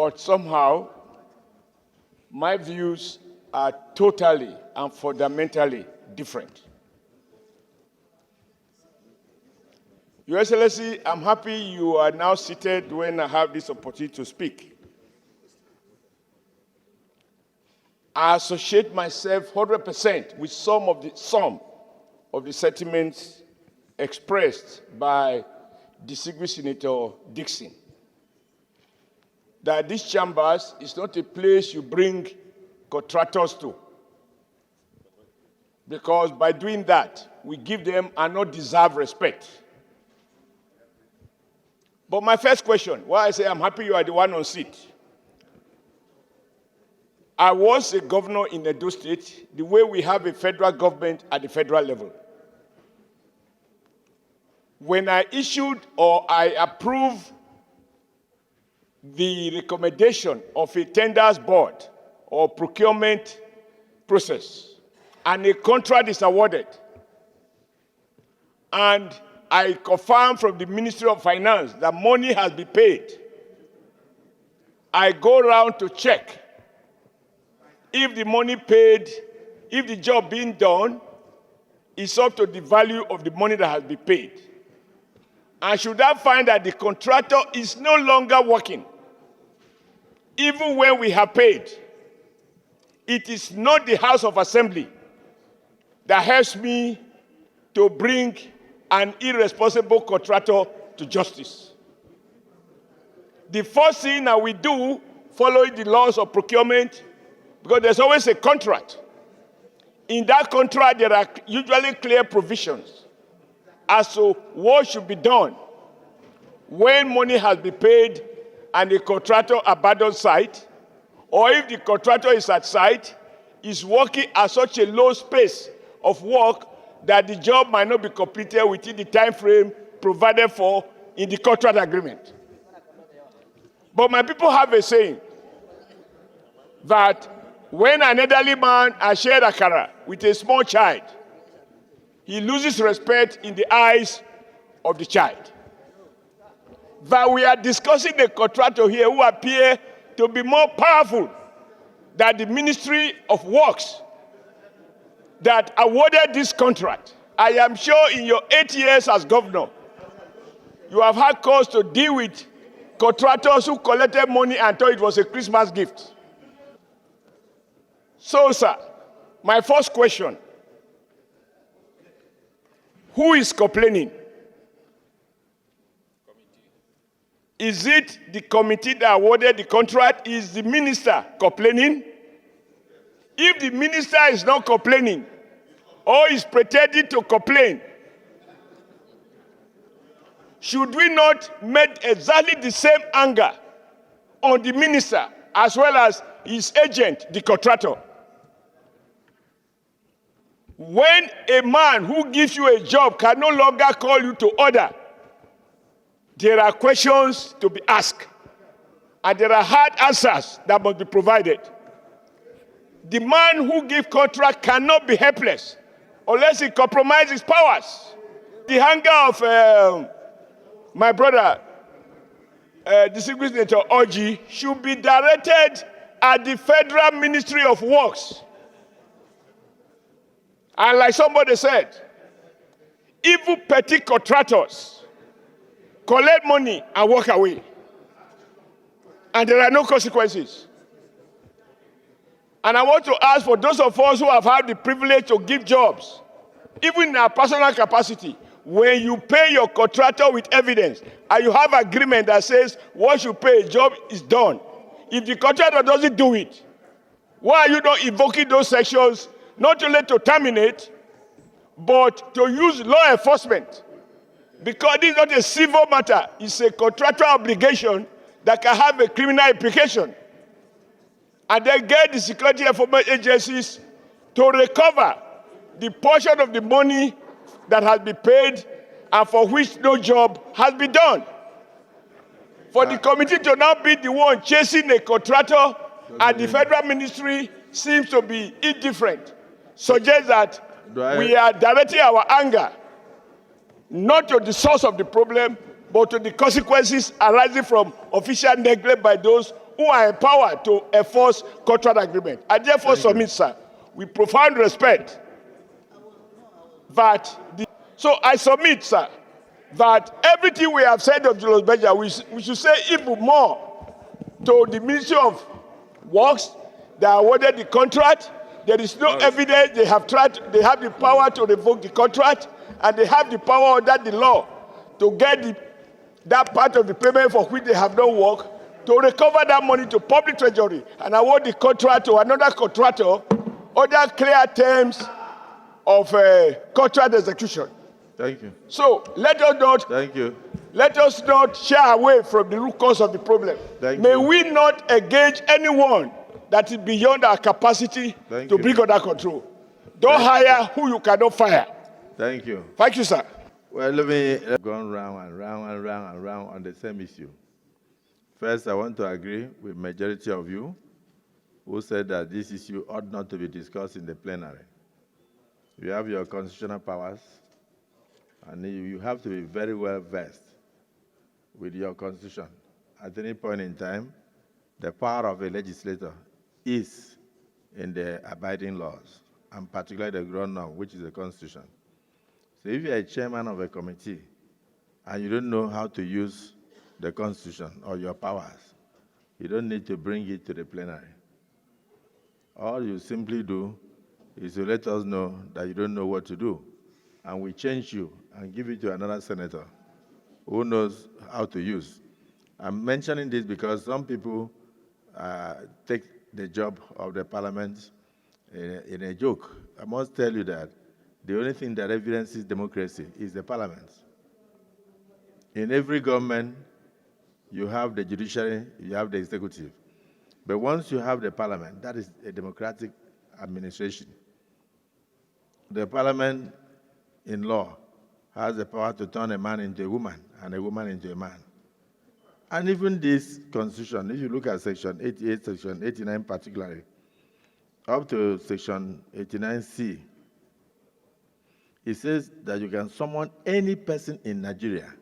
but somehow my views are totally and fundamentally different. Your Excellency, I'm happy you are now seated when I have this opportunity to speak. I associate myself 100% with some of the sentiments expressed by distinguished Senator Dixon, that these chambers is not a place you bring contractors to, because by doing that, we give them an undeserved respect. But my first question, why I say I'm happy you are the one on seat. I was a governor in Edo State, the way we have a federal government at the federal level. When I issued or I approved the recommendation of a tenders board or procurement process, and a contract is awarded, and I confirm from the Ministry of Finance that money has been paid, I go around to check if the money paid, if the job being done is up to the value of the money that has been paid. And should I find that the contractor is no longer working, even when we have paid, it is not the House of Assembly that helps me to bring an irresponsible contractor to justice. The first thing that we do, following the laws of procurement, because there's always a contract. In that contract, there are usually clear provisions as to what should be done when money has been paid and the contractor abandons site, or if the contractor is at site, is working at such a low pace of work that the job might not be completed within the time frame provided for in the contract agreement. But my people have a saying that when an elderly man has shared akara with a small child, he loses respect in the eyes of the child. That we are discussing a contractor here who appear to be more powerful than the Ministry of Works that awarded this contract. I am sure in your 8 years as governor, you have had cause to deal with contractors who collected money and thought it was a Christmas gift. So, sir, my first question, who is complaining? Is it the committee that awarded the contract? Is the minister complaining? If the minister is not complaining, or is pretending to complain, should we not make exactly the same anger on the minister as well as his agent, the contractor? When a man who gives you a job can no longer call you to order, there are questions to be asked, and there are hard answers that must be provided. The man who gives contract cannot be helpless unless he compromises his powers. The anger of my brother, distinguished Senator Oji, should be directed at the Federal Ministry of Works. And like somebody said, even petty contractors collect money and walk away, and there are no consequences. And I want to ask for those of us who have had the privilege to give jobs, even in our personal capacity, when you pay your contractor with evidence and you have agreement that says once you pay, a job is done. If the contractor doesn't do it, why are you not invoking those sections, not only to terminate, but to use law enforcement? Because this is not a civil matter, it's a contractual obligation that can have a criminal implication. And then get the security information agencies to recover the portion of the money that has been paid and for which no job has been done. For the committee to now be the one chasing a contractor and the federal ministry seems to be indifferent, suggests that we are directing our anger not to the source of the problem, but to the consequences arising from official neglect by those who are empowered to enforce contract agreement. I therefore submit, sir, with profound respect, that so I submit, sir, that everything we have said of Julius Berger, we should say even more to the Ministry of Works. They awarded the contract. There is no evidence. They have the power to revoke the contract, and they have the power under the law to get that part of the payment for which they have not worked, to recover that money to public treasury and award the contract to another contractor under clear terms of contract execution. Thank you. So let us not shy away from the root cause of the problem. May we not engage anyone that is beyond our capacity to bring under control. Don't hire who you cannot fire. Thank you. Thank you, sir. Well, let me go round and round and round and round on the same issue. First, I want to agree with majority of you who said that this issue ought not to be discussed in the plenary. You have your constitutional powers, and you have to be very well versed with your constitution. At any point in time, the power of a legislator is in the abiding laws, and particularly the ground norm, which is the Constitution. So if you're a chairman of a committee and you don't know how to use the Constitution or your powers, you don't need to bring it to the plenary. All you simply do is to let us know that you don't know what to do, and we change you and give it to another senator who knows how to use. I'm mentioning this because some people take the job of the parliament in a joke. I must tell you that the only thing that evidences democracy is the parliament. In every government, you have the judiciary, you have the executive. But once you have the parliament, that is a democratic administration. The parliament, in law, has the power to turn a man into a woman and a woman into a man. And even this constitution, if you look at section 88, section 89 particularly, up to section 89C, it says that you can summon any person in Nigeria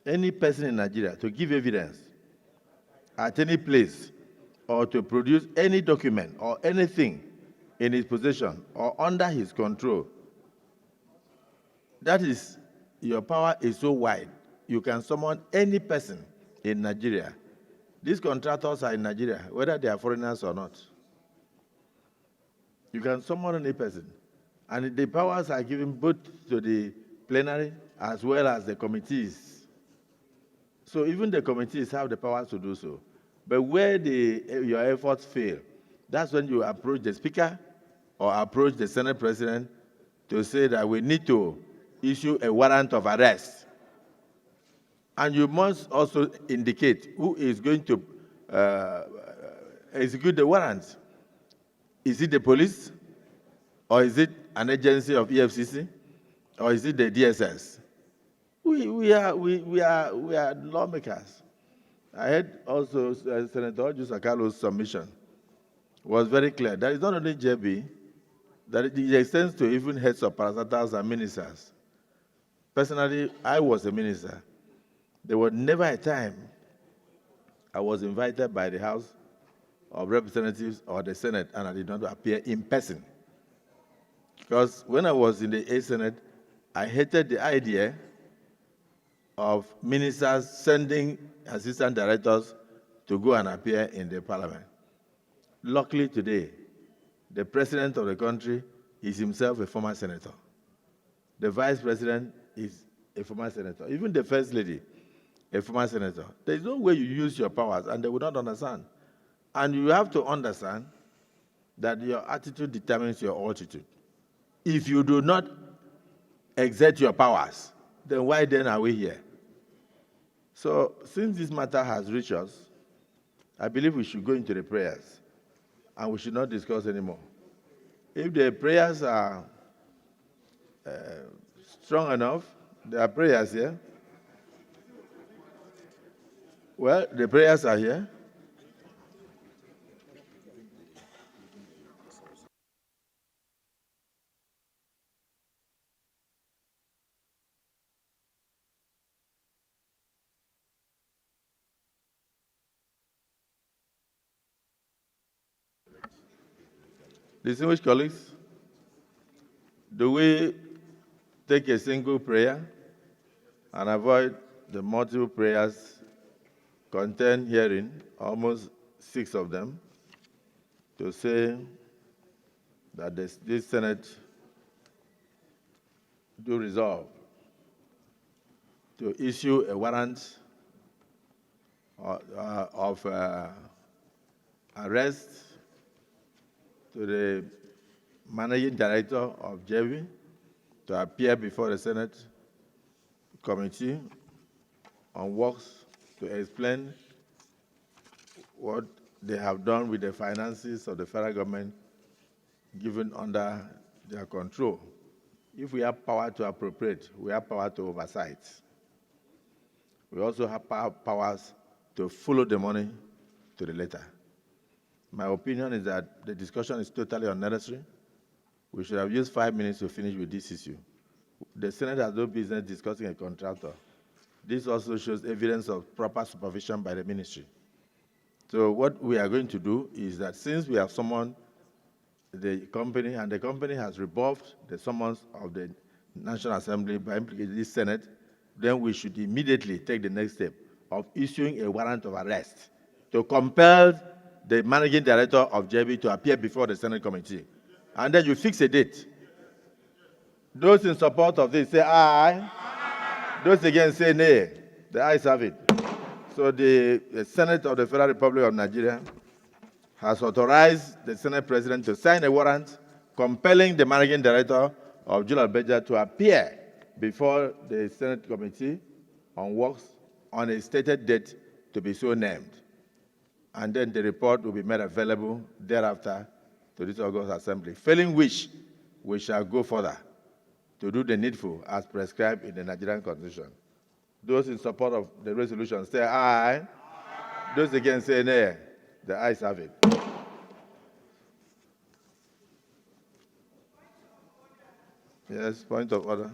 to give evidence at any place or to produce any document or anything in his possession or under his control. That is, your power is so wide. You can summon any person in Nigeria. These contractors are in Nigeria, whether they are foreigners or not. You can summon any person. And the powers are given both to the plenary as well as the committees. So even the committees have the powers to do so. But where your efforts fail, that's when you approach the speaker or approach the Senate president to say that we need to issue a warrant of arrest. And you must also indicate who is going to execute the warrant. Is it the police? Or is it an agency of EFCC? Or is it the DSS? We are lawmakers. I heard also Senator Jusakalo's submission was very clear. That is not only JB, that it extends to even heads of parastatals and ministers. Personally, I was a minister. There was never a time I was invited by the House of Representatives or the Senate and I did not appear in person. Because when I was in the A Senate, I hated the idea of ministers sending assistant directors to go and appear in the parliament. Luckily today, the president of the country is himself a former senator. The vice president is a former senator. Even the first lady, a former senator. There is no way you use your powers and they will not understand. And you have to understand that your attitude determines your altitude. If you do not exert your powers, then why then are we here? So since this matter has reached us, I believe we should go into the prayers and we should not discuss anymore. If the prayers are strong enough, there are prayers here. Well, the prayers are here. Distinguished colleagues, do we take a single prayer and avoid the multiple prayers contained herein, almost 6 of them, to say that this Senate do resolve to issue a warrant of arrest to the managing director of JV to appear before the Senate Committee on Works to explain what they have done with the finances of the federal government given under their control. If we have power to appropriate, we have power to oversight. We also have powers to follow the money to the letter. My opinion is that the discussion is totally unnecessary. We should have used 5 minutes to finish with this issue. The Senate has no business discussing a contractor. This also shows evidence of proper supervision by the ministry. So what we are going to do is that since we have summoned the company, and the company has rebuffed the summons of the National Assembly by implicating this Senate, then we should immediately take the next step of issuing a warrant of arrest to compel the managing director of JB to appear before the Senate committee. And then you fix a date. Those in support of this say aye. Those against say nay. The ayes have it. So the Senate of the Federal Republic of Nigeria has authorized the Senate President to sign a warrant compelling the managing director of Julal Beja to appear before the Senate Committee on Works on a stated date to be so named. And then the report will be made available thereafter to this August Assembly, failing which we shall go further to do the needful as prescribed in the Nigerian Constitution. Those in support of the resolution say aye. Aye. Those against say nay. The ayes have it. Yes, point of order.